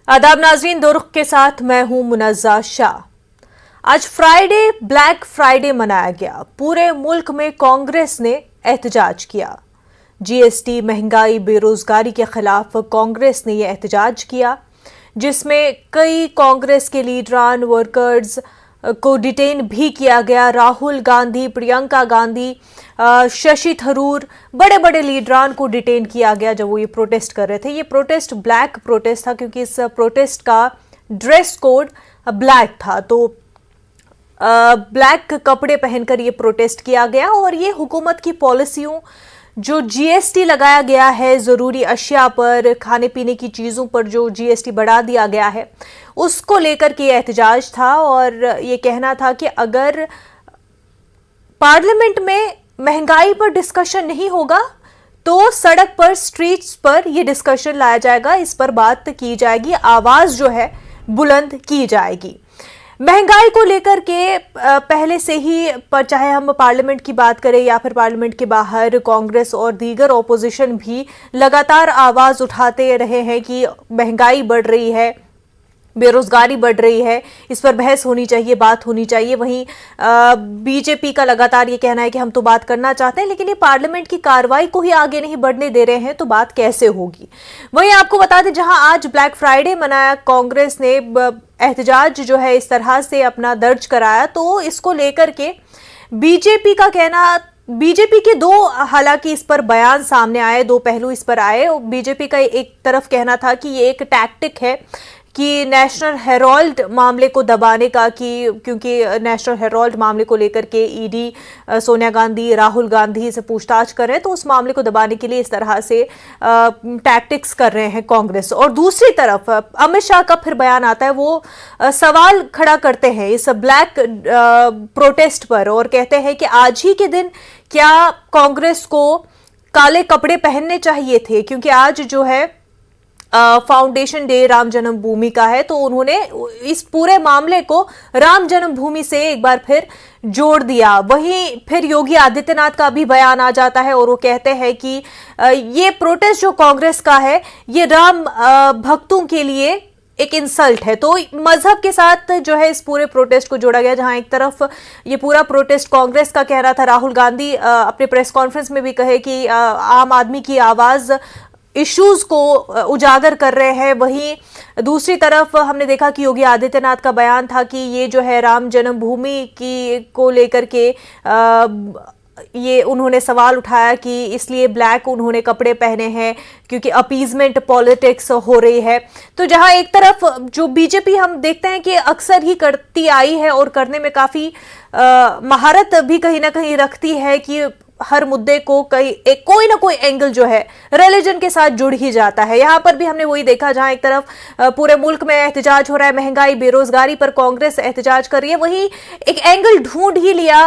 आदाब नाजरीन, दुरुख के साथ मैं हूं मुनज़्ज़ा शाह। आज फ्राइडे, ब्लैक फ्राइडे मनाया गया। पूरे मुल्क में कांग्रेस ने एहतजाज किया। जीएसटी, महंगाई, बेरोजगारी के खिलाफ कांग्रेस ने यह एहतजाज किया, जिसमें कई कांग्रेस के लीडरान, वर्कर्स को डिटेन भी किया गया। राहुल गांधी, प्रियंका गांधी, शशि थरूर, बड़े बड़े लीडरान को डिटेन किया गया जब वो ये प्रोटेस्ट कर रहे थे। ये प्रोटेस्ट ब्लैक प्रोटेस्ट था क्योंकि इस प्रोटेस्ट का ड्रेस कोड ब्लैक था, तो ब्लैक कपड़े पहनकर ये प्रोटेस्ट किया गया। और ये हुकूमत की पॉलिसियों, जो जीएसटी लगाया गया है ज़रूरी अशिया पर, खाने पीने की चीज़ों पर जो जीएसटी बढ़ा दिया गया है, उसको लेकर के एहतजाज था। और ये कहना था कि अगर पार्लियामेंट में महंगाई पर डिस्कशन नहीं होगा तो सड़क पर, स्ट्रीट्स पर ये डिस्कशन लाया जाएगा, इस पर बात की जाएगी, आवाज़ जो है बुलंद की जाएगी। महंगाई को लेकर के पहले से ही, चाहे हम पार्लियामेंट की बात करें या फिर पार्लियामेंट के बाहर, कांग्रेस और दीगर ऑपोजिशन भी लगातार आवाज़ उठाते रहे हैं कि महंगाई बढ़ रही है, बेरोजगारी बढ़ रही है, इस पर बहस होनी चाहिए, बात होनी चाहिए। वहीं बीजेपी का लगातार ये कहना है कि हम तो बात करना चाहते हैं, लेकिन ये पार्लियामेंट की कार्रवाई को ही आगे नहीं बढ़ने दे रहे हैं, तो बात कैसे होगी। वहीं आपको बता दें, जहां आज ब्लैक फ्राइडे मनाया, कांग्रेस ने एहतजाज जो है इस तरह से अपना दर्ज कराया, तो इसको लेकर के बीजेपी का कहना, बीजेपी के दो, हालांकि इस पर बयान सामने आए, दो पहलू इस पर आए। बीजेपी का एक तरफ कहना था कि ये एक टैक्टिक है कि नेशनल हेराल्ड मामले को दबाने का, कि क्योंकि नेशनल हेराल्ड मामले को लेकर के ईडी सोनिया गांधी, राहुल गांधी से पूछताछ कर रहे हैं, तो उस मामले को दबाने के लिए इस तरह से टैक्टिक्स कर रहे हैं कांग्रेस। और दूसरी तरफ अमित शाह का फिर बयान आता है, वो सवाल खड़ा करते हैं इस ब्लैक प्रोटेस्ट पर और कहते हैं कि आज ही के दिन क्या कांग्रेस को काले कपड़े पहनने चाहिए थे, क्योंकि आज जो है फाउंडेशन डे राम जन्मभूमि का है, तो उन्होंने इस पूरे मामले को राम जन्मभूमि से एक बार फिर जोड़ दिया। वहीं फिर योगी आदित्यनाथ का भी बयान आ जाता है और वो कहते हैं कि ये प्रोटेस्ट जो कांग्रेस का है, ये राम भक्तों के लिए एक इंसल्ट है। तो मजहब के साथ जो है इस पूरे प्रोटेस्ट को जोड़ा गया, जहां एक तरफ ये पूरा प्रोटेस्ट कांग्रेस का कह रहा था, राहुल गांधी अपने प्रेस कॉन्फ्रेंस में भी कहे कि आम आदमी की आवाज इश्यूज को उजागर कर रहे हैं। वहीं दूसरी तरफ हमने देखा कि योगी आदित्यनाथ का बयान था कि ये जो है राम जन्मभूमि की को लेकर के ये उन्होंने सवाल उठाया कि इसलिए ब्लैक उन्होंने कपड़े पहने हैं क्योंकि अपीजमेंट पॉलिटिक्स हो रही है। तो जहां एक तरफ जो बीजेपी हम देखते हैं कि अक्सर ही करती आई है और करने में काफी महारत भी कहीं ना कहीं रखती है कि हर मुद्दे को कोई ना कोई एंगल जो है रिलीजन के साथ जुड़ ही जाता है। यहां पर भी हमने वही देखा, जहां एक तरफ पूरे मुल्क में एहतजाज हो रहा है, महंगाई, बेरोजगारी पर कांग्रेस एहतजाज कर रही है, वहीं एक एंगल ढूंढ ही लिया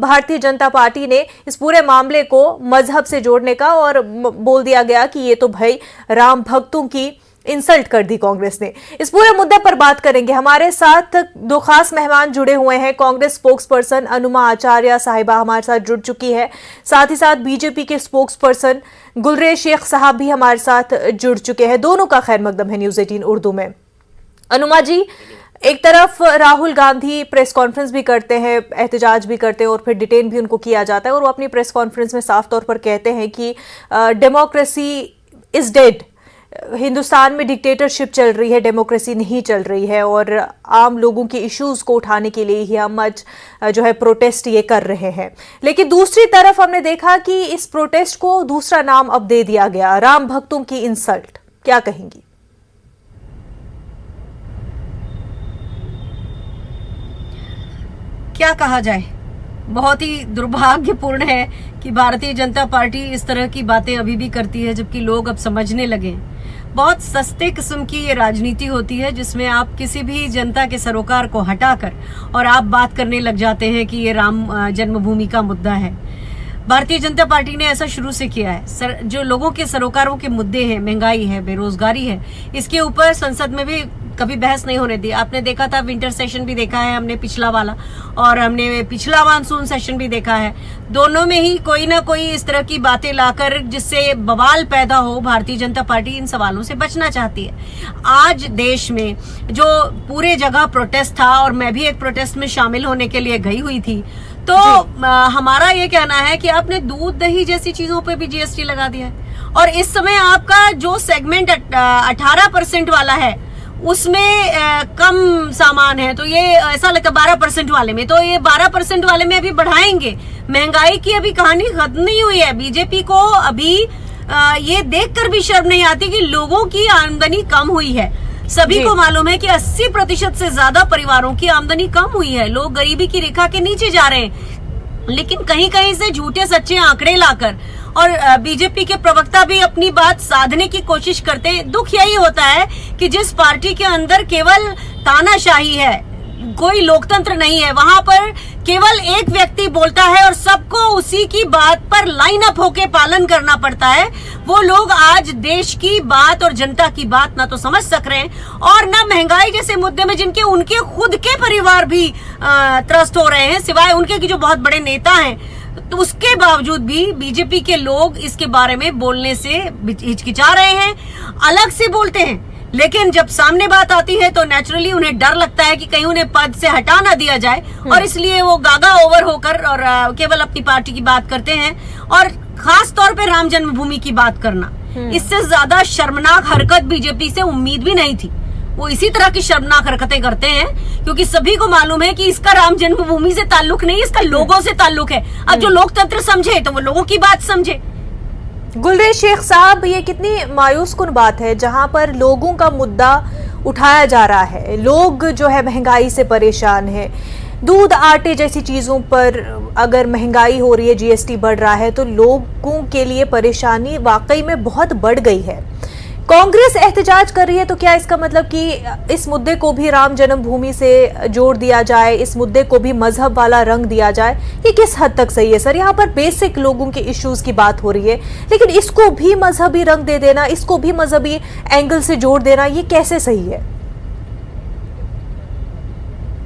भारतीय जनता पार्टी ने इस पूरे मामले को मजहब से जोड़ने का, और बोल दिया गया कि ये तो भाई राम भक्तों की इंसल्ट कर दी कांग्रेस ने। इस पूरे मुद्दे पर बात करेंगे। हमारे साथ दो खास मेहमान जुड़े हुए हैं। कांग्रेस स्पोक्स पर्सन अनुमा आचार्य साहिबा हमारे साथ जुड़ चुकी है, साथ ही साथ बीजेपी के स्पोक्स पर्सन गुलरेज शेख साहब भी हमारे साथ जुड़ चुके हैं। दोनों का खैर मकदम है न्यूज़ 18 उर्दू में। अनुमा जी, एक तरफ राहुल गांधी प्रेस कॉन्फ्रेंस भी करते हैं, एहतजाज भी करते हैं और फिर डिटेन भी उनको किया जाता है, और वो अपनी प्रेस कॉन्फ्रेंस में साफ तौर पर कहते हैं कि डेमोक्रेसी इज डेड, हिंदुस्तान में डिक्टेटरशिप चल रही है, डेमोक्रेसी नहीं चल रही है, और आम लोगों के इश्यूज को उठाने के लिए ही हम आज जो है प्रोटेस्ट ये कर रहे हैं। लेकिन दूसरी तरफ हमने देखा कि इस प्रोटेस्ट को दूसरा नाम अब दे दिया गया, राम भक्तों की इंसल्ट। क्या कहेंगी? क्या कहा जाए, बहुत ही दुर्भाग्यपूर्ण है कि भारतीय जनता पार्टी इस तरह की बातें अभी भी करती है, जबकि लोग अब समझने लगे। बहुत सस्ते किस्म की ये राजनीति होती है, जिसमें आप किसी भी जनता के सरोकार को हटाकर और आप बात करने लग जाते हैं कि ये राम जन्मभूमि का मुद्दा है। भारतीय जनता पार्टी ने ऐसा शुरू से किया है। जो लोगों के सरोकारों के मुद्दे हैं, महंगाई है, बेरोजगारी है, इसके ऊपर संसद में भी कभी बहस नहीं होने दी। आपने देखा था विंटर सेशन भी देखा है हमने, पिछला वाला, और हमने पिछला मानसून सेशन भी देखा है। दोनों में ही कोई ना कोई इस तरह की बातें लाकर जिससे बवाल पैदा हो, भारतीय जनता पार्टी इन सवालों से बचना चाहती है। आज देश में जो पूरे जगह प्रोटेस्ट था, और मैं भी एक प्रोटेस्ट में शामिल होने के लिए गई हुई थी, तो हमारा ये कहना है कि आपने दूध दही जैसी चीजों पे भी जीएसटी लगा दिया है, और इस समय आपका जो सेगमेंट 18% वाला है उसमें कम सामान है, तो ये ऐसा लगता है 12% वाले में, तो ये 12% वाले में अभी बढ़ाएंगे। महंगाई की अभी कहानी खत्म नहीं हुई है। बीजेपी को अभी ये देखकर भी शर्म नहीं आती कि लोगों की आमदनी कम हुई है। सभी को मालूम है कि 80% से ज्यादा परिवारों की आमदनी कम हुई है। लोग गरीबी की रेखा के नीचे जा रहे हैं, लेकिन कहीं कहीं से झूठे सच्चे आंकड़े लाकर, और बीजेपी के प्रवक्ता भी अपनी बात साधने की कोशिश करते हैं। दुख यही होता है कि जिस पार्टी के अंदर केवल तानाशाही है, कोई लोकतंत्र नहीं है, वहां पर केवल एक व्यक्ति बोलता है और सबको उसी की बात पर लाइन अप होके पालन करना पड़ता है, वो लोग आज देश की बात और जनता की बात ना तो समझ सक रहे हैं, और ना महंगाई जैसे मुद्दे में जिनके उनके खुद के परिवार भी त्रस्त हो रहे हैं, सिवाय उनके की जो बहुत बड़े नेता हैं, तो उसके बावजूद भी बीजेपी के लोग इसके बारे में बोलने से हिचकिचा रहे हैं, अलग से बोलते हैं। लेकिन जब सामने बात आती है तो नेचुरली उन्हें डर लगता है कि कहीं उन्हें पद से हटा ना दिया जाए, और इसलिए वो गागा ओवर होकर और केवल अपनी पार्टी की बात करते हैं, और खास तौर पे राम जन्मभूमि की बात करना, इससे ज्यादा शर्मनाक हरकत बीजेपी से उम्मीद भी नहीं थी। वो इसी तरह की शर्मनाक हरकतें करते हैं क्योंकि सभी को मालूम है कि इसका राम जन्मभूमि से ताल्लुक नहीं, इसका लोगों से ताल्लुक है। अब जो लोकतंत्र समझे तो वो लोगों की बात समझे। गुलरेज शेख साहब, ये कितनी मायूस कुन बात है जहां पर लोगों का मुद्दा उठाया जा रहा है। लोग जो है महंगाई से परेशान है, दूध आटे जैसी चीज़ों पर अगर महंगाई हो रही है, जीएसटी बढ़ रहा है, तो लोगों के लिए परेशानी वाकई में बहुत बढ़ गई है। कांग्रेस एहतजाज कर रही है, तो क्या इसका मतलब कि इस मुद्दे को भी राम जन्मभूमि से जोड़ दिया जाए, इस मुद्दे को भी मजहब वाला रंग दिया जाए? ये किस हद तक सही है सर? यहाँ पर बेसिक लोगों के इश्यूज की बात हो रही है, लेकिन इसको भी मजहबी रंग दे देना, इसको भी मजहबी एंगल से जोड़ देना, ये कैसे सही है?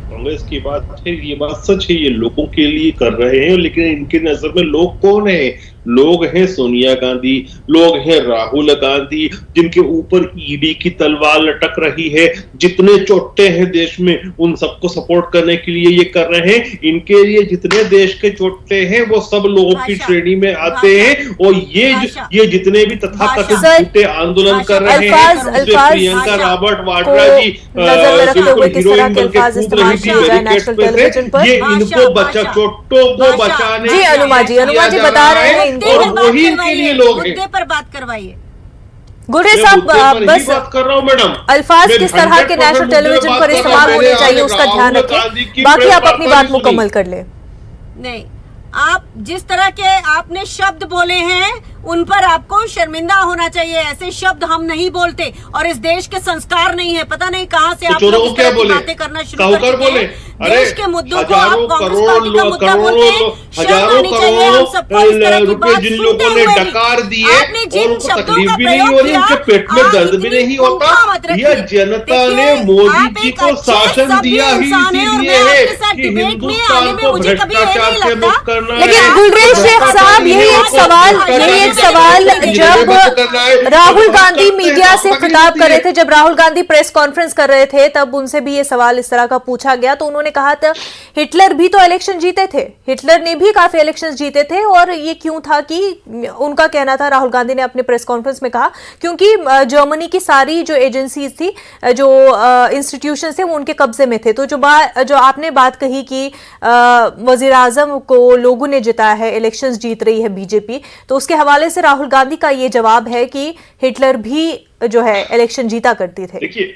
कांग्रेस की बात है, ये बात सच है, ये लोगों के लिए कर रहे हैं, लेकिन इनके नजर में लोग कौन है? लोग हैं सोनिया गांधी, लोग हैं राहुल गांधी, जिनके ऊपर ईडी की तलवार लटक रही है। जितने चोटे हैं देश में उन सबको सपोर्ट करने के लिए ये कर रहे हैं। इनके लिए जितने देश के चोटे हैं वो सब लोगों की श्रेणी में आते हैं, और ये जितने भी तथाकथित झूठे आंदोलन कर रहे हैं, प्रियंका रॉबर्ट वाड्रा जी बिल्कुल हीरोइन बनके कूद रही थी बैरिकेड्स पे, ये इनको चोटों को बचाने जी अनुमा जी बता रहे हैं, वही इनके लिए लोग हैं। मुद्दे पर बात करवाइए। गुलरेज साहब, बस बात कर रहा हूं मैडम, अल्फाज किस तरह के नेशनल टेलीविजन पर इस्तेमाल होने चाहिए उसका ध्यान रखें, बाकी आप अपनी बात मुकम्मल कर ले। नहीं, आप जिस तरह के आपने शब्द बोले हैं उन पर आपको शर्मिंदा होना चाहिए। ऐसे शब्द हम नहीं बोलते, और इस देश के संस्कार नहीं है। पता नहीं कहां से आप लोग इस तरह की बातें करना शुरू कर चुके हैं। देश के मुद्दों को आप कांग्रेस पार्टी का मुद्दा बोलते हैं, शर्म आनी चाहिए हम सबको इस तरह की बात जिन लोगों ने डकार दिए आपने जिन उनको शब्दों तकलीफ का भी नहीं प्रयोग हो रही, किया, उनके पेट में दर्द भी नहीं होता। यह जनता ने मोदी जी को शासन दिया ही इसीलिए है कि हिंदुस्तान को भ्रष्टाचार से मुक्त करना है। लेकिन गुलरेज शेख साहब, यही एक सवाल जब राहुल गांधी मीडिया से खिताब कर रहे थे, जब राहुल गांधी प्रेस कॉन्फ्रेंस कर रहे थे, तब उनसे भी ये सवाल इस तरह का पूछा गया, तो उन्होंने कहा था हिटलर भी तो इलेक्शन जीते थे, हिटलर ने भी काफी इलेक्शंस जीते थे, और ये क्यों था कि उनका कहना था, राहुल गांधी ने अपने प्रेस कॉन्फ्रेंस में कहा, क्योंकि जर्मनी की सारी जो एजेंसीज थी, जो इंस्टीट्यूशन थे, वो उनके कब्जे में थे। तो जो आपने बात कही कि वजीर आजम को लोगों ने जिताया है, इलेक्शंस जीत रही है बीजेपी, तो उसके हवाले से राहुल गांधी का ये जवाब है कि हिटलर भी जो है इलेक्शन जीता करते थे। देखिए,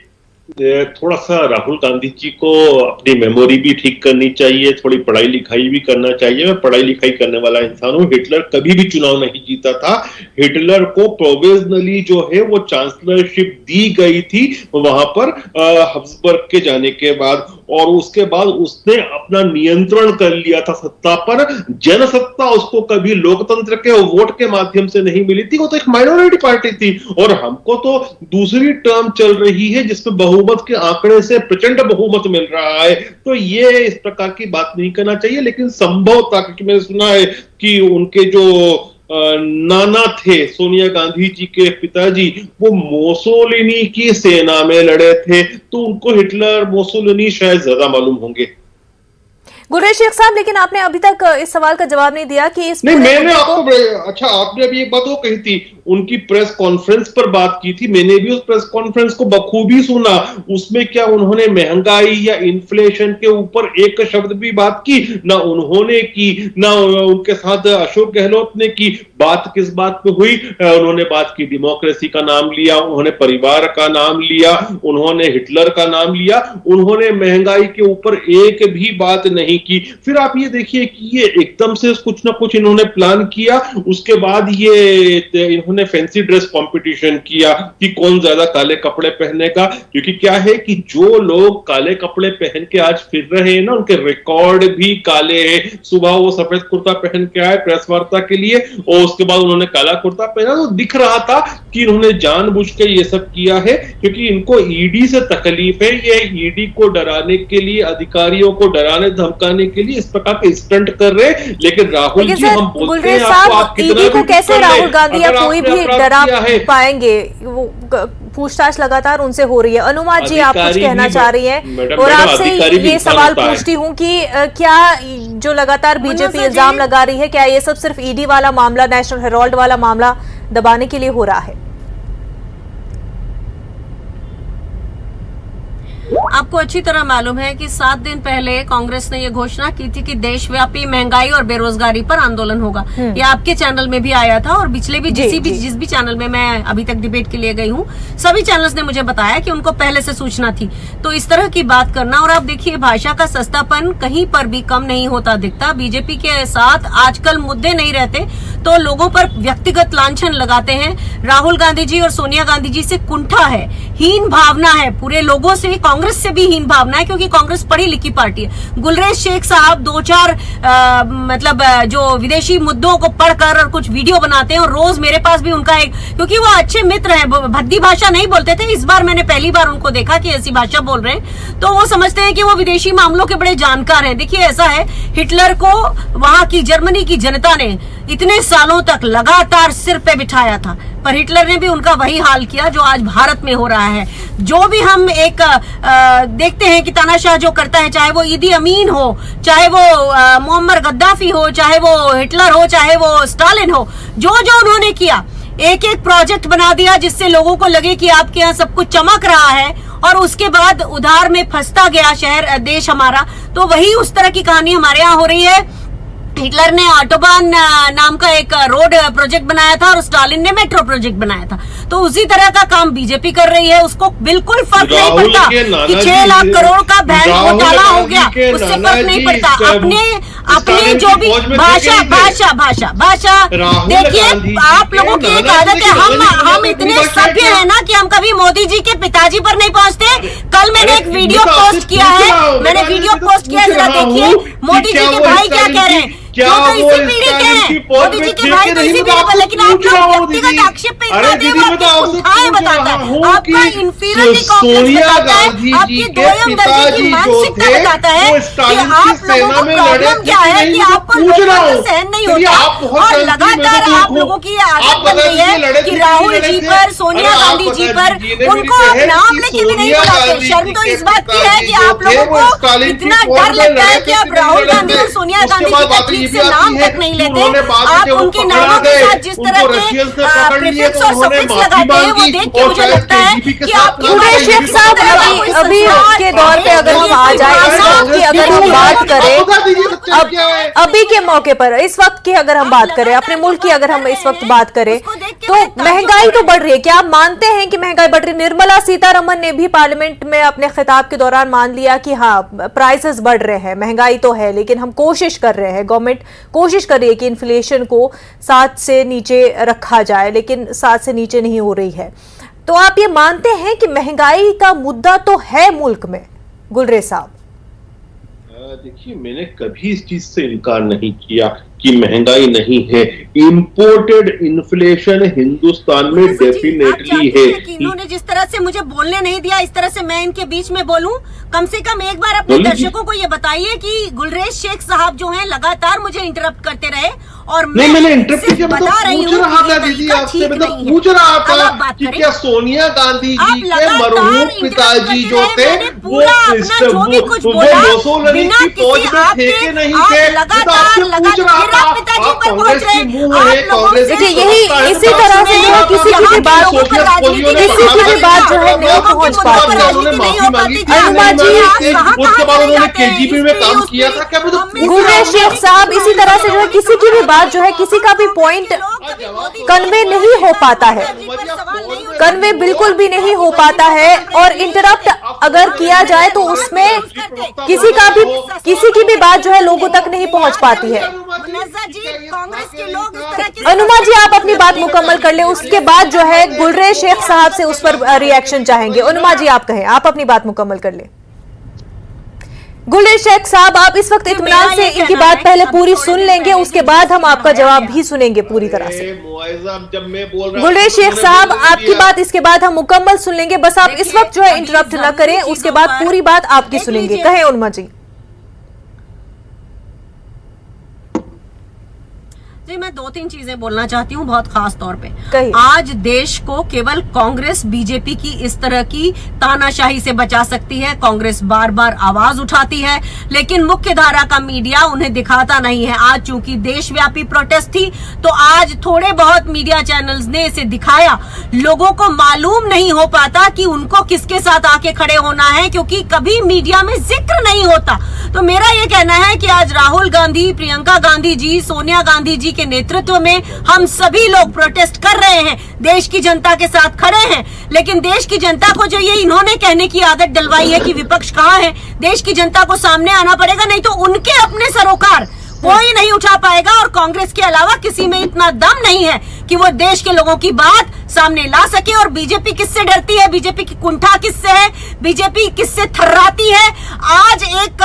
थोड़ा सा राहुल गांधी जी को अपनी मेमोरी भी ठीक करनी चाहिए, थोड़ी पढ़ाई लिखाई भी करना चाहिए। मैं पढ़ाई लिखाई करने वाला इंसान हूं। हिटलर कभी भी चुनाव नहीं जीता था। हिटलर को प्रोविजनली जो है वो चांसलरशिप दी गई थी वहां पर हब्सबर्ग के जाने के बाद, और उसके बाद उसने अपना नियंत्रण कर लिया था सत्ता पर। जनसत्ता उसको कभी लोकतंत्र के वोट के माध्यम से नहीं मिली थी, वो तो एक माइनॉरिटी पार्टी थी। और हमको तो दूसरी टर्म चल रही है जिसमें बहुमत के आंकड़े से प्रचंड बहुमत मिल रहा है। तो ये इस प्रकार की बात नहीं करना चाहिए। लेकिन संभव था, क्योंकि मैंने सुना है कि उनके जो नाना थे सोनिया गांधी जी के पिताजी, वो मोसोलिनी की सेना में लड़े थे, तो उनको हिटलर मोसोलिनी शायद ज्यादा मालूम होंगे। गुलरेज शेख साहब, लेकिन आपने अभी तक इस सवाल का जवाब नहीं दिया कि इस नहीं, मैंने आपको अच्छा, आपने अभी एक बात वो कही थी, उनकी प्रेस कॉन्फ्रेंस पर बात की थी, मैंने भी उस प्रेस कॉन्फ्रेंस को बखूबी सुना। उसमें क्या उन्होंने महंगाई या इन्फ्लेशन के ऊपर एक शब्द भी बात की? ना उन्होंने की, ना उनके साथ अशोक गहलोत ने की। बात किस बात पे हुई? उन्होंने बात की डेमोक्रेसी का नाम लिया, उन्होंने परिवार का नाम लिया, उन्होंने हिटलर का नाम लिया, उन्होंने महंगाई के ऊपर एक भी बात नहीं की। फिर आप ये देखिए कि ये एकदम से कुछ ना कुछ इन्होंने प्लान किया। उसके बाद ये इन्होंने फैंसी ड्रेस कंपटीशन किया कि कौन ज्यादा काले कपड़े पहनेगा, क्योंकि क्या है कि जो लोग काले कपड़े पहन के आज फिर रहे हैं ना, उनके रिकॉर्ड भी काले हैं। सुबह वो सफेद कुर्ता पहन के आए प्रेस वार्ता के लिए, और उसके बाद उन्होंने काला कुर्ता पहना, तो दिख रहा था कि इन्होंने जानबूझ के ये सब किया है, क्योंकि इनको ईडी से तकलीफ है। ये ईडी को डराने के लिए, अधिकारियों को डराने धमकाने के लिए इस प्रकार के स्टंट कर रहे हैं। लेकिन राहुल जी, हम बोलते हैं आपको, आप कितना ईडी को कैसे राहुल गांधी या कोई भी डरा पाएंगे? वो पूछताछ लगातार उनसे हो रही है। अनुमा जी, आप कुछ कहना चाह रही हैं, और आपसे ये सवाल पूछती हूँ कि क्या जो लगातार बीजेपी इल्जाम लगा रही है, क्या ये सब सिर्फ ईडी वाला मामला, नेशनल हेराल्ड वाला मामला दबाने के लिए हो रहा है? आपको अच्छी तरह मालूम है कि 7 दिन पहले कांग्रेस ने यह घोषणा की थी कि देशव्यापी महंगाई और बेरोजगारी पर आंदोलन होगा। यह आपके चैनल में भी आया था, और पिछले भी जिस भी चैनल में मैं अभी तक डिबेट के लिए गई हूँ, सभी चैनल्स ने मुझे बताया कि उनको पहले से सूचना थी। तो इस तरह की बात करना, और आप देखिए भाषा का सस्तापन कहीं पर भी कम नहीं होता दिखता। बीजेपी के साथ आजकल मुद्दे नहीं रहते तो लोगों पर व्यक्तिगत लांछन लगाते हैं। राहुल गांधी जी और सोनिया गांधी जी से कुंठा है, हीन भावना है, पूरे लोगों से, कांग्रेस से भी हीन भावना है, क्योंकि कांग्रेस पढ़ी लिखी पार्टी है। गुलरेज शेख साहब 2-4 मतलब जो विदेशी मुद्दों को पढ़कर और कुछ वीडियो बनाते हैं, और रोज मेरे पास भी उनका एक, क्योंकि वो अच्छे मित्र हैं, भद्दी भाषा नहीं बोलते थे। इस बार मैंने पहली बार उनको देखा कि ऐसी भाषा बोल रहे हैं, तो वो समझते हैं कि वो विदेशी मामलों के बड़े जानकार हैं। देखिए, ऐसा है, हिटलर को वहां की जर्मनी की जनता ने इतने सालों तक लगातार सिर पे बिठाया था, पर हिटलर ने भी उनका वही हाल किया जो आज भारत में हो रहा है। जो भी हम एक देखते हैं कि तानाशाह जो करता है, चाहे वो ईदी अमीन हो, चाहे वो मुअम्मर गद्दाफी हो, चाहे वो हिटलर हो, चाहे वो स्टालिन हो, जो जो उन्होंने किया, एक एक प्रोजेक्ट बना दिया जिससे लोगों को लगे कि आपके यहाँ सब कुछ चमक रहा है, और उसके बाद उधार में फंसता गया शहर, देश हमारा। तो वही उस तरह की कहानी हमारे यहाँ हो रही है। हिटलर ने ऑटोबान नाम का एक रोड प्रोजेक्ट बनाया था, और स्टालिन ने मेट्रो प्रोजेक्ट बनाया था। तो उसी तरह का काम बीजेपी कर रही है। उसको बिल्कुल फर्क नहीं पड़ता कि 6 लाख करोड़ का बैंक घोटाला हो गया, उससे फर्क नहीं पड़ता। अपने जो भी भाषा देखिए, आप लोगों की एक आदत है, हम इतने सभ्य हैं ना कि हम कभी मोदी जी के पिताजी पर नहीं पहुंचते। कल मैंने एक वीडियो पोस्ट किया है, जरा देखिए, मोदी जी के भाई क्या कह रहे हैं। क्या तो इसी पीढ़ी के हैं मोदी जी के भाई, तो इसी पीढ़ी पर, लेकिन आप लोग व्यक्तिगत आक्षेप पे इतना दे, वो आपकी कुंठाएं बताता है, आपका इंफीरियरिटी कॉम्प्लेक्स बताता है, आपकी दोयम दर्जे की मानसिकता बताता है कि आप लोगों को प्रॉब्लम क्या है, कि आपको लोगों को सहन नहीं होता। और लगातार आप लोगों की आदत बन गई है कि राहुल जी पर, सोनिया गांधी जी पर, उनको आप नाम लेके भी नहीं बुलाते। शर्म तो इस बात की है कि आप लोगों को इतना डर लगता है कि आप राहुल गांधी और सोनिया गांधी की से नाम तक नहीं लेते। आप उनके नामों के साथ जिस तरह के प्रीफिक्स और सफिक्स लगाते हैं, वो देख के मुझे लगता है कि आपकी गुलरेज शेख साहब, अभी के दौर पे अगर हम आ जाए, इस वक्त की अगर हम बात करें, अभी के मौके पर, इस वक्त की अगर हम बात करें, अपने मुल्क की अगर हम इस वक्त बात करें, तो महंगाई तो बढ़ रही है। क्या आप मानते हैं कि महंगाई बढ़ रही है? निर्मला सीतारमण ने भी पार्लियामेंट में अपने खिताब के दौरान मान लिया कि हाँ, प्राइसेस बढ़ रहे हैं, महंगाई तो है, लेकिन हम कोशिश कर रहे हैं, गवर्नमेंट कोशिश कर रही है कि इन्फ्लेशन को 7 से नीचे रखा जाए, लेकिन 7 से नीचे नहीं हो रही है। तो आप ये मानते हैं कि महंगाई का मुद्दा तो है मुल्क में, गुलरेज साहब? देखिए, मैंने कभी इस चीज से इनकार नहीं किया कि महंगाई नहीं है। इंपोर्टेड इन्फ्लेशन हिंदुस्तान में डेफिनेटली है। इन्होंने जिस तरह से मुझे बोलने नहीं दिया, इस तरह से मैं इनके बीच में बोलूं, कम से कम एक बार अपने दर्शकों को ये बताइए कि गुलरेज शेख साहब जो हैं लगातार मुझे इंटरप्ट करते रहे और मैंने इंटरप्ट किया, मैं तो पूछ रहा था दीदी आपसे, मैं तो पूछ रहा था कि क्या सोनिया गांधी जी के मरहूम पिताजी जो थे वो मुसोलिनी की फौज में थे कि नहीं थे? पूछ रहा था। कांग्रेस की मुंह है, कांग्रेस यही इसी तरह से जो है किसी की भी बात जो है नहीं पहुंच पाती है। अनुमा जी, उसके बाद उन्होंने केजीबी में काम किया था क्या? गुलरेज शेख साहब इसी तरह से जो है किसी की भी बात जो है किसी का भी पॉइंट कन्वे नहीं हो पाता है, कन्वे बिल्कुल भी नहीं हो पाता है। और इंटरप्ट अगर किया जाए तो उसमें किसी की भी बात जो है लोगों तक नहीं पहुंच पाती है। अनुमा जी, आप अपनी बात मुकम्मल कर ले, उसके बाद जो है गुलरेज शेख साहब से उस पर रिएक्शन चाहेंगे। अनुमा जी, आप कहें, आप अपनी बात मुकम्मल कर ले। गुलरेज शेख साहब, आप इस वक्त इत्मीनान से इनकी बात पहले पूरी सुन लेंगे, उसके बाद हम आपका जवाब भी सुनेंगे पूरी तरह से। गुलरेज शेख साहब, आपकी बात इसके बाद हम मुकम्मल सुन लेंगे, बस आप इस वक्त जो है इंटरप्ट न करें, उसके बाद पूरी बात आपकी सुनेंगे। कहें उन्मा जी। जी, मैं 2-3 चीजें बोलना चाहती हूँ बहुत खास तौर पे। आज देश को केवल कांग्रेस बीजेपी की इस तरह की तानाशाही से बचा सकती है। कांग्रेस बार बार आवाज उठाती है, लेकिन मुख्य धारा का मीडिया उन्हें दिखाता नहीं है। आज चूंकि देशव्यापी प्रोटेस्ट थी, तो आज थोड़े बहुत मीडिया चैनल्स ने इसे दिखाया। लोगों को मालूम नहीं हो पाता कि उनको किसके साथ आके खड़े होना है, क्योंकि कभी मीडिया में जिक्र नहीं होता। तो मेरा ये कहना है कि आज राहुल गांधी, प्रियंका गांधी जी, सोनिया गांधी जी के नेतृत्व में हम सभी लोग प्रोटेस्ट कर रहे हैं, देश की जनता के साथ खड़े हैं। लेकिन देश की जनता को जो ये इन्होंने कहने की आदत डलवाई है कि विपक्ष कहाँ है, देश की जनता को सामने आना पड़ेगा, नहीं तो उनके अपने सरोकार कोई नहीं उठा पाएगा। और कांग्रेस के अलावा किसी में इतना दम नहीं है कि वो देश के लोगों की बात सामने ला सके। और बीजेपी किससे डरती है, बीजेपी की कुंठा किससे है, बीजेपी किससे थर्राती है। आज एक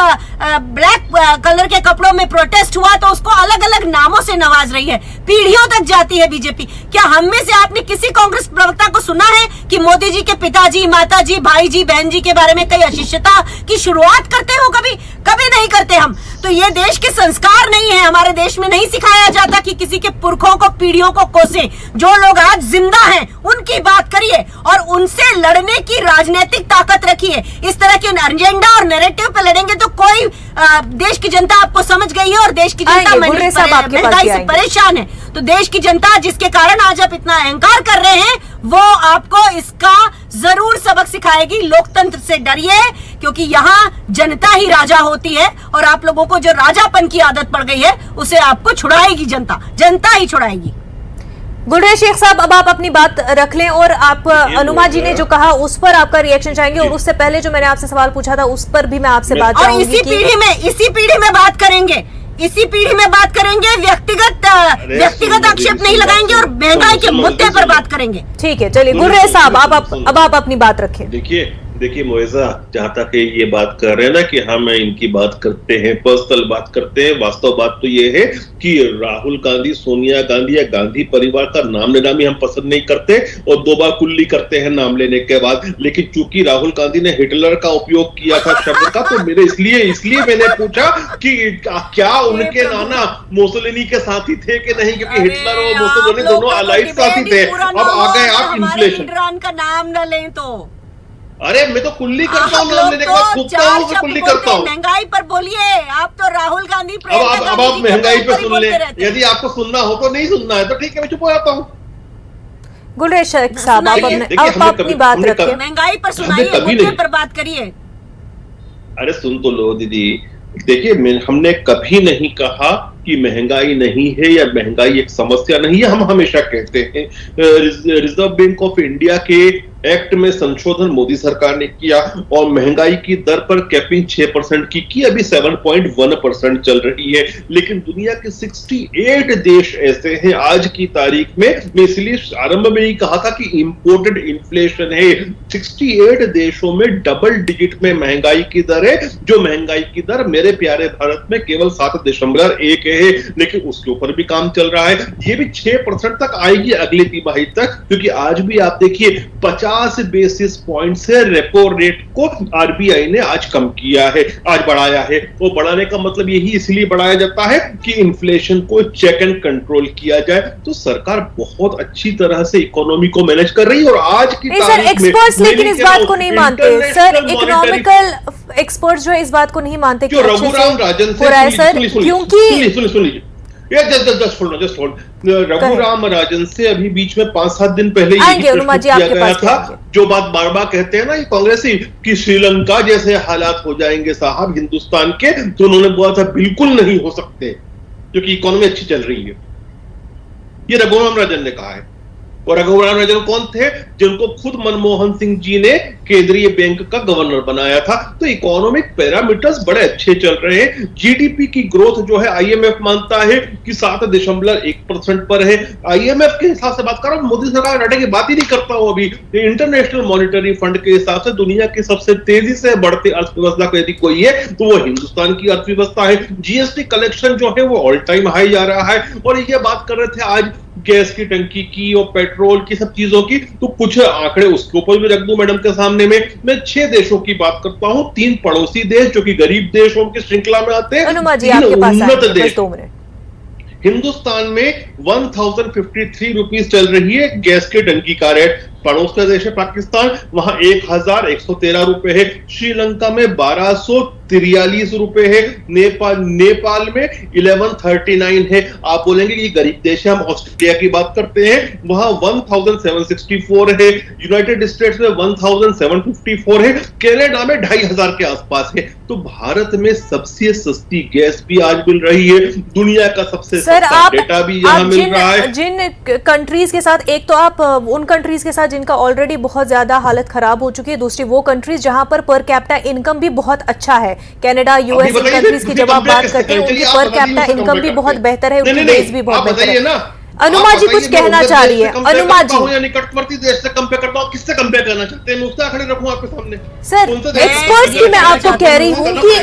ब्लैक कलर के कपड़ों में प्रोटेस्ट हुआ तो उसको अलग अलग नामों से नवाज रही है, पीढ़ियों तक जाती है बीजेपी। क्या हम में से आपने किसी कांग्रेस प्रवक्ता को सुना है कि मोदी जी के पिताजी, माताजी, भाई जी, बहन जी के बारे में कई अशिष्टता की शुरुआत करते हो? कभी नहीं करते हम। तो ये देश के संस्कार नहीं है, हमारे देश में नहीं सिखाया जाता कि किसी के पुरखों को, पीढ़ियों को कोसे। जो लोग आज जिंदा हैं उनकी बात करिए और उनसे लड़ने की राजनीतिक ताकत रखिए। इस तरह के एजेंडा और नैरेटिव पे लड़ेंगे तो कोई देश की जनता आपको समझ गई है और देश की जनता महंगाई से परेशान है। तो देश की जनता जिसके कारण आज आप इतना अहंकार कर रहे हैं, वो आपको इसका जरूर सबक सिखाएगी। लोकतंत्र से डरिए, क्योंकि यहाँ जनता ही राजा होती है और आप लोगों को जो राजापन की आदत पड़ गई है उसे आपको छुड़ाएगी जनता ही छुड़ाएगी। गुलरेज शेख साहब, अब आप अपनी बात रख लें और आप अनुमा जी ने जो कहा उस पर आपका रिएक्शन चाहेंगे। और उससे पहले जो मैंने आपसे सवाल पूछा था उस पर भी मैं आपसे बात चाहूंगी। इसी पीढ़ी में बात करेंगे, व्यक्तिगत आक्षेप नहीं लगाएंगे और महंगाई के मुद्दे पर बात करेंगे। ठीक है, चलिए गुलरेज साहब, अब आप अपनी बात रखें। देखिए मोइजा, जहां तक ये बात कर रहे हैं ना कि हम इनकी बात करते हैं, पर्सनल बात करते हैं, वास्तव बात तो ये है कि राहुल गांधी, सोनिया गांधी या गांधी परिवार का नाम लेना भी हम पसंद नहीं करते और 2 बार कुल्ली करते हैं नाम लेने के बाद। लेकिन चूंकि राहुल गांधी ने हिटलर का उपयोग किया था शब्द का, तो मेरे इसलिए मैंने पूछा कि क्या उनके नाना मुसोलिनी के साथी थे कि नहीं, क्योंकि हिटलर और मुसोलिनी दोनों अलाइड साथी थे। अब आ गए आप इन्फ्लेशन का नाम न लें तो। अरे मैं तो कुल्ली करता हूँ, लेने के बाद थूकता हूँ तो कुल्ली करता हूँ। महंगाई पर बोलिए, आप तो राहुल गांधी अब आप महंगाई पे सुन ले। यदि आपको सुनना हो तो, नहीं सुनना है तो ठीक है, मैं चुप हो जाता हूँ। गुलरेज शेख साहब, आप अपनी बात रखिए। महंगाई पर सुनाइए, मुद्दे पर बात करिए। अरे सुन तो लो दीदी, देखिए हमने कभी नहीं कहा कि महंगाई नहीं है या महंगाई एक समस्या नहीं है। हम हमेशा कहते हैं रिजर्व बैंक ऑफ इंडिया के एक्ट में संशोधन मोदी सरकार ने किया और महंगाई की दर पर कैपिंग 6% की अभी 7.1% चल रही है। लेकिन दुनिया के 68 देश ऐसे हैं आज की तारीख में, मैं इसलिए आरंभ में ही कहा था कि इंपोर्टेड इन्फ्लेशन है। 68 देशों में डबल डिजिट में महंगाई की दर है, जो महंगाई की दर मेरे प्यारे भारत में केवल 7.1 है, लेकिन उसके ऊपर भी काम चल रहा है। ये भी 6% तक आएगी अगली तिमाही तक, क्योंकि आज भी आप देखिए 50 बेसिस पॉइंट से रेपो रेट को आरबीआई ने आज कम किया है, आज बढ़ाया है। वो बढ़ाने का मतलब यही इसलिए बढ़ाया जाता है कि इन्फ्लेशन को चेक एंड कंट्रोल किया जाए। तो सरकार बहुत अच्छी तरह से इकोनॉमी को मैनेज कर रही है और आज की तारीख में एक्सपर्ट्स लेकिन इस बात को नहीं मानते सर, इकोनॉमिकल एक्सपर्ट्स जो है इस बात को नहीं मानते कि रघुराम राजन से क्योंकि रघुराम राजन से अभी बीच में 5-7 दिन पहले किया गया था, जो बात बार बार कहते हैं ना ये कांग्रेसी कि श्रीलंका जैसे हालात हो जाएंगे साहब हिंदुस्तान के, तो उन्होंने बोला था बिल्कुल नहीं हो सकते क्योंकि इकोनॉमी अच्छी चल रही है। ये रघुराम राजन ने कहा है। और रघुराम राजन कौन थे? जिनको खुद मनमोहन सिंह जी ने केंद्रीय बैंक का गवर्नर बनाया था। तो इकोनॉमिक पैरामीटर्स बड़े अच्छे चल रहे हैं। जीडीपी की ग्रोथ जो है आईएमएफ मानता है कि 7.1% पर है। आईएमएफ के हिसाब से बात कर रहा हूं, मोदी सरकार डाटा की बात ही नहीं करता हूं अभी। इंटरनेशनल मॉनिटरी फंड के हिसाब से दुनिया की सबसे तेजी से बढ़ती अर्थव्यवस्था को यदि कोई है तो वो हिंदुस्तान की अर्थव्यवस्था है। जीएसटी कलेक्शन जो है वो ऑल टाइम हाई जा रहा है। और ये बात कर रहे थे आज गैस की टंकी की और पेट्रोल की सब चीजों की, तो कुछ आंकड़े उसके ऊपर भी रख दूं मैडम के सामने में। मैं 6 देशों की बात करता हूं, 3 पड़ोसी देश जो कि गरीब देशों की श्रृंखला में आते हैं, 3 उन्नत देश। हिंदुस्तान में 1053 रुपीज चल रही है गैस के टंकी का रेट। पड़ोस का देश है पाकिस्तान, वहां 1113 रुपए है। श्रीलंका में 1243 रुपए है। नेपाल में 1139 है। आप बोलेंगे कि गरीब देश है, हम ऑस्ट्रेलिया की बात करते हैं, वहां 1764 है। यूनाइटेड स्टेट्स में 1754 है। कनाडा में 2500 के आसपास है। तो भारत में सबसे सस्ती गैस भी आज मिल रही है, दुनिया का सबसे सस्ता डेटा भी यहां मिल रहा है। जिन कंट्रीज के साथ, एक तो आप उन कंट्रीज के साथ जिनका ऑलरेडी बहुत ज्यादा हालत खराब हो चुकी है, दूसरी वो कंट्रीज जहां पर कैपिटा इनकम भी बहुत अच्छा है। कनाडा, यूएस कंट्रीज की जब आप बात करते हैं उनकी पर कैपिटा इनकम भी बहुत बेहतर है, उनकी बेस भी बहुत बेहतर है। अनुमा जी कुछ कहना चाह रही है। अनुमा जी, निकटवर्ती देश से कंपेयर करता हूं, किससे कंपेयर करना चाहते हैं? मैं उससे खड़े रखूं आपके सामने। सर, एक्सपर्ट्स की मैं आपको कह रही हूं कि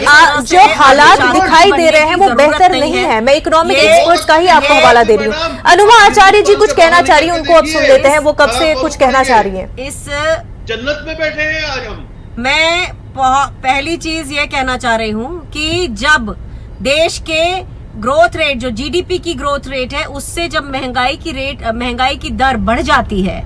जो हालात दिखाई दे रहे हैं वो बेहतर नहीं है। मैं इकोनॉमिक एक्सपर्ट्स का ही आपको हवाला दे रही हूँ। अनुमा आचार्य जी कुछ कहना चाह रही है, उनको अब सुन लेते हैं, वो कब से कुछ कहना चाह रही है। इस जन्नत में बैठे हैं आज हम। मैं पहली चीज ये कहना चाह रही हूँ कि जब देश के ग्रोथ रेट, जो जीडीपी की ग्रोथ रेट है, उससे जब महंगाई की दर बढ़ जाती है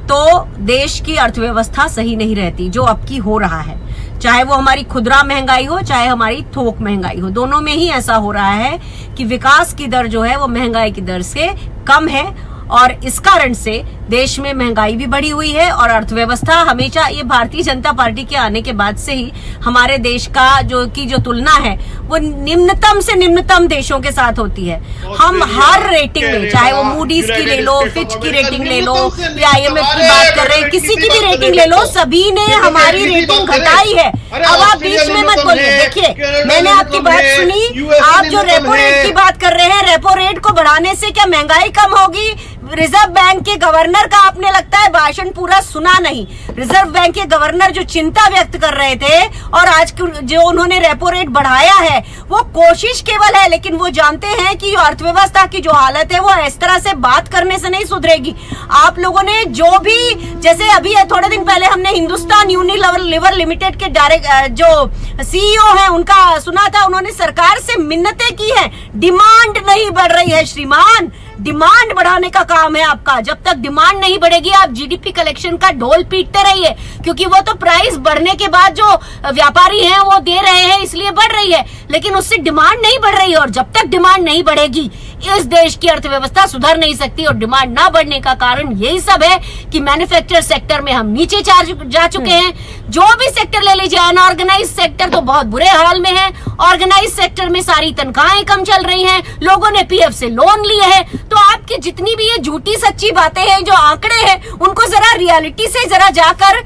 तो देश की अर्थव्यवस्था सही नहीं रहती, जो अब की हो रहा है। चाहे वो हमारी खुदरा महंगाई हो, चाहे हमारी थोक महंगाई हो, दोनों में ही ऐसा हो रहा है कि विकास की दर जो है वो महंगाई की दर से कम है। और इस कारण से देश में महंगाई भी बढ़ी हुई है और अर्थव्यवस्था हमेशा, ये भारतीय जनता पार्टी के आने के बाद से ही हमारे देश का जो तुलना है वो निम्नतम से निम्नतम देशों के साथ होती है। हम हर रेटिंग में, चाहे वो मूडीज की ले लो, फिच की रेटिंग ले लो, या आईएमएफ की बात कर रहे हैं, किसी की भी रेटिंग ले लो, सभी ने हमारी रेटिंग घटाई है। अब आप बीच में मत बोलिए। देखिए, मैंने आपकी बात सुनी। आप जो रेपो रेट की बात कर रहे हैं, रेपो रेट को बढ़ाने से क्या महंगाई कम होगी? रिजर्व बैंक के गवर्नर का आपने लगता है भाषण पूरा सुना नहीं। रिजर्व बैंक के गवर्नर जो चिंता व्यक्त कर रहे थे और आज जो उन्होंने रेपो रेट बढ़ाया है, वो कोशिश केवल है, लेकिन वो जानते हैं कि अर्थव्यवस्था की जो हालत है वो इस तरह से बात करने से नहीं सुधरेगी। आप लोगों ने जो भी, जैसे अभी थोड़े दिन पहले हमने हिंदुस्तान यूनिलीवर लिमिटेड के जो सीईओ हैं उनका सुना था, उन्होंने सरकार से मिन्नतें की हैं। डिमांड नहीं बढ़ रही है श्रीमान, डिमांड बढ़ाने का काम है आपका। जब तक डिमांड नहीं बढ़ेगी आप जीडीपी कलेक्शन का ढोल पीटते रहिए, क्योंकि वो तो प्राइस बढ़ने के बाद जो व्यापारी हैं वो दे रहे हैं इसलिए बढ़ रही है, लेकिन उससे डिमांड नहीं बढ़ रही है। और जब तक डिमांड नहीं बढ़ेगी इस देश की अर्थव्यवस्था सुधर नहीं सकती। और डिमांड ना बढ़ने का कारण यही सब है कि मैन्युफैक्चर सेक्टर में हम नीचे जा चुके हैं। जो भी सेक्टर ले लीजिए, अनऑर्गेनाइज सेक्टर तो बहुत बुरे हाल में है ऑर्गेनाइज सेक्टर में सारी तनख्वाहें कम चल रही हैं, लोगों ने पीएफ से लोन लिए हैं। तो आपकी जितनी भी ये झूठी सच्ची बातें हैं, जो आंकड़े हैं, उनको जरा रियलिटी से जरा जाकर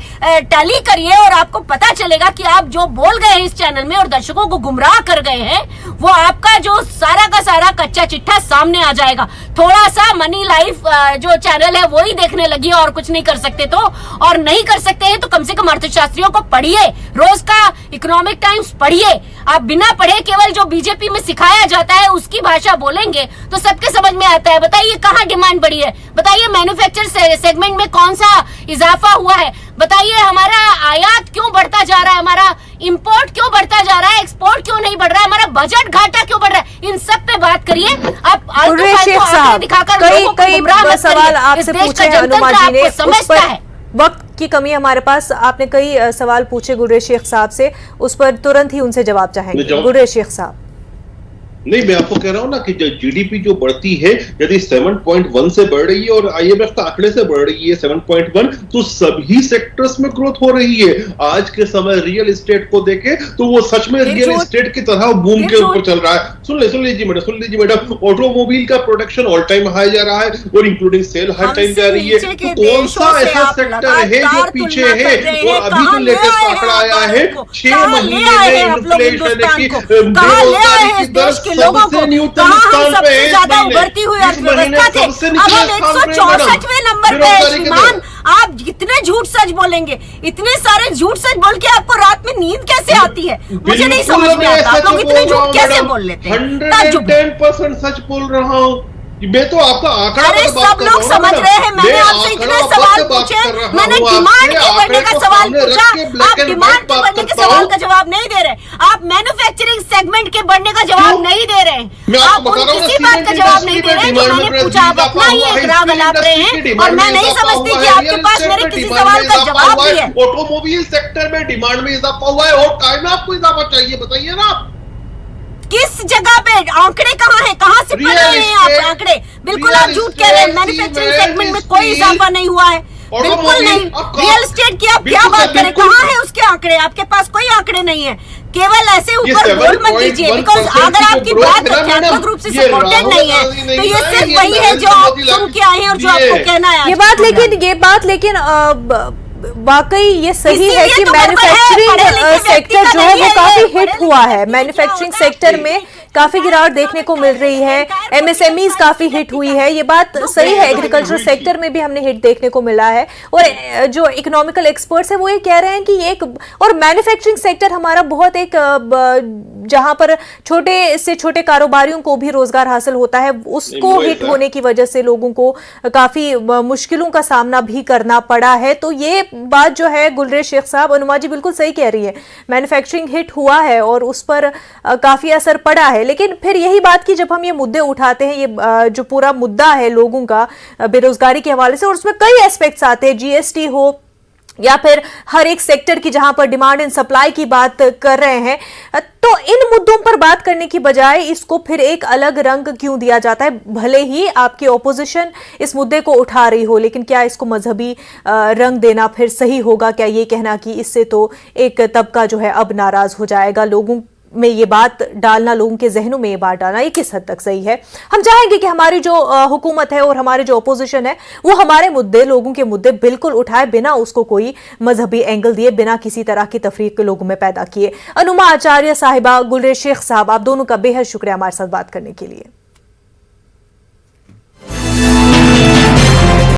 टैली करिए और आपको पता चलेगा कि आप जो बोल गए हैं इस चैनल में और दर्शकों को गुमराह कर गए हैं, वो आपका जो सारा का सारा कच्चा चिट्ठा सामने आ जाएगा। थोड़ा सा मनी लाइफ जो चैनल है वो ही देखने लगी और कुछ नहीं कर सकते तो, और नहीं कर सकते हैं तो कम से कम अर्थशास्त्रियों को पढ़िए, रोज का इकोनॉमिक टाइम्स पढ़िए। आप बिना पढ़े केवल जो बीजेपी में सिखाया जाता है उसकी भाषा बोलेंगे तो सबके समझ में आता है। बताइए कहाँ डिमांड बढ़ी है, बताइए मैन्युफैक्चर सेगमेंट में कौन सा इजाफा हुआ है, बताइए हमारा आयात क्यों बढ़ता जा रहा है, हमारा इंपोर्ट क्यों बढ़ता जा रहा है, एक्सपोर्ट क्यों नहीं बढ़ रहा है, हमारा बजट घाटा क्यों बढ़ रहा है, इन सब पे बात करिए। आप शेख साहब, कई सवाल आपसे पूछे हैं अनुमा जी ने, उस पर वक्त की कमी हमारे पास, आपने कई सवाल पूछे गुलरेज शेख साहब से, उस पर तुरंत ही उनसे जवाब चाहेंगे। गुलरेज शेख साहब। नहीं, मैं आपको कह रहा हूं ना कि जीडीपी जो बढ़ती है यदि 7.1 से बढ़ रही है और आईएमएफ का आंकड़े से बढ़ रही है 7.1, तो सभी सेक्टर्स में ग्रोथ हो रही है। आज के समय रियल एस्टेट को देखें तो वो सच में रियल एस्टेट की तरह बूम के ऊपर चल रहा है। सुन लीजिए मैडम, ऑटोमोबाइल का प्रोडक्शन ऑल टाइम हाई जा रहा है और इंक्लूडिंग सेल हर टाइम जा रही है। तो कौन सा ऐसा सेक्टर है जो पीछे है? और अभी जो लेटेस्ट आंकड़ा आया है 6 महीने में इन्फ्लेशन की लोगों को कहां हम सबसे ज्यादा उभरती हुई अर्थव्यवस्था थे, अब हम 164वें नंबर पे है। श्रीमान, आप जितने झूठ सच बोलेंगे, इतने सारे झूठ सच बोल के आपको रात में नींद कैसे आती है, मुझे नहीं समझ में आता। आप लोग इतने झूठ कैसे बोल लेते हैं? 110% सच बोल रहा हूँ मैं, तो आपका आंकड़ा अरे सब लोग समझ रहे हैं। मैंने आपसे इतने सवाल पूछे, मैंने डिमांड के बढ़ने का सवाल पूछा, आप डिमांड के बढ़ने के सवाल का जवाब नहीं दे रहे, आप मैन्युफैक्चरिंग सेगमेंट के बढ़ने का जवाब नहीं दे रहे, आप किसी बात का जवाब नहीं दे रहे जो मैंने पूछा। आप अपना ही एक राग अलाप रहे हैं और मैं नहीं समझती कि आपके पास मेरे किसी सवाल का जवाब भी है। ऑटोमोबाइल सेक्टर में डिमांड में इजाफा हुआ है और काय में आपको इजाफा चाहिए, बताइए ना आप किस जगह पे? आंकड़े कहाँ हैं, कहाँ से पढ़ रहे हैं आप आंकड़े? बिल्कुल आप झूठ कह रहे हैं। मैन्युफैक्चरिंग सेगमेंट में कोई इजाफा नहीं हुआ है, बिल्कुल नहीं। रियल एस्टेट की आप क्या बात करें, कहाँ है उसके आंकड़े? आपके पास कोई आंकड़े नहीं है, केवल ऐसे ऊपर बोल मत दीजिए, बिकॉज अगर आपकी बात तथ्यात्मक रूप से सपोर्टेड नहीं है तो ये सिर्फ वही है जो आप सुन के आए हैं और जो आपको कहना है। ये बात लेकिन वाकई ये सही है कि मैन्युफैक्चरिंग सेक्टर जो है वो काफी हिट हुआ है। मैन्युफैक्चरिंग सेक्टर में काफी गिरावट देखने को मिल रही है, एमएसएमईज काफी हिट हुई है, ये बात सही है। एग्रीकल्चर सेक्टर में भी हमने हिट देखने को मिला है और जो इकोनॉमिकल एक्सपर्ट्स है वो ये कह रहे हैं कि एक और मैन्युफैक्चरिंग सेक्टर हमारा बहुत एक जहां पर छोटे से छोटे कारोबारियों को भी रोजगार हासिल होता है, उसको हिट होने की वजह से लोगों को काफी मुश्किलों का सामना भी करना पड़ा है। तो ये बात जो है गुलरेज शेख साहब, अनुमा जी बिल्कुल सही कह रही है, मैन्युफैक्चरिंग हिट हुआ है और उस पर काफी असर पड़ा है। लेकिन फिर यही बात की जब हम ये मुद्दे उठाते हैं, ये जो पूरा मुद्दा है लोगों का बेरोजगारी के हवाले से, और उसमें कई एस्पेक्ट्स आते हैं, जीएसटी हो या फिर हर एक सेक्टर की जहां पर डिमांड एंड सप्लाई की बात कर रहे हैं, तो इन मुद्दों पर बात करने की बजाय इसको फिर एक अलग रंग क्यों दिया जाता है? भले ही आपकी ऑपोजिशन इस मुद्दे को उठा रही हो, लेकिन क्या इसको मजहबी रंग देना फिर सही होगा? क्या ये कहना कि इससे तो एक तबका जो है अब नाराज हो जाएगा, लोगों में ये बात डालना, लोगों के जहनों में ये बात डालना, ये किस हद तक सही है? हम चाहेंगे कि हमारी जो हुकूमत है और हमारे जो अपोजिशन है वो हमारे मुद्दे, लोगों के मुद्दे बिल्कुल उठाए, बिना उसको कोई मजहबी एंगल दिए, बिना किसी तरह की तफरीक के लोगों में पैदा किए। अनुमा आचार्य साहिबा, गुलरेज शेख साहब, आप दोनों का बेहद शुक्रिया हमारे साथ बात करने के लिए।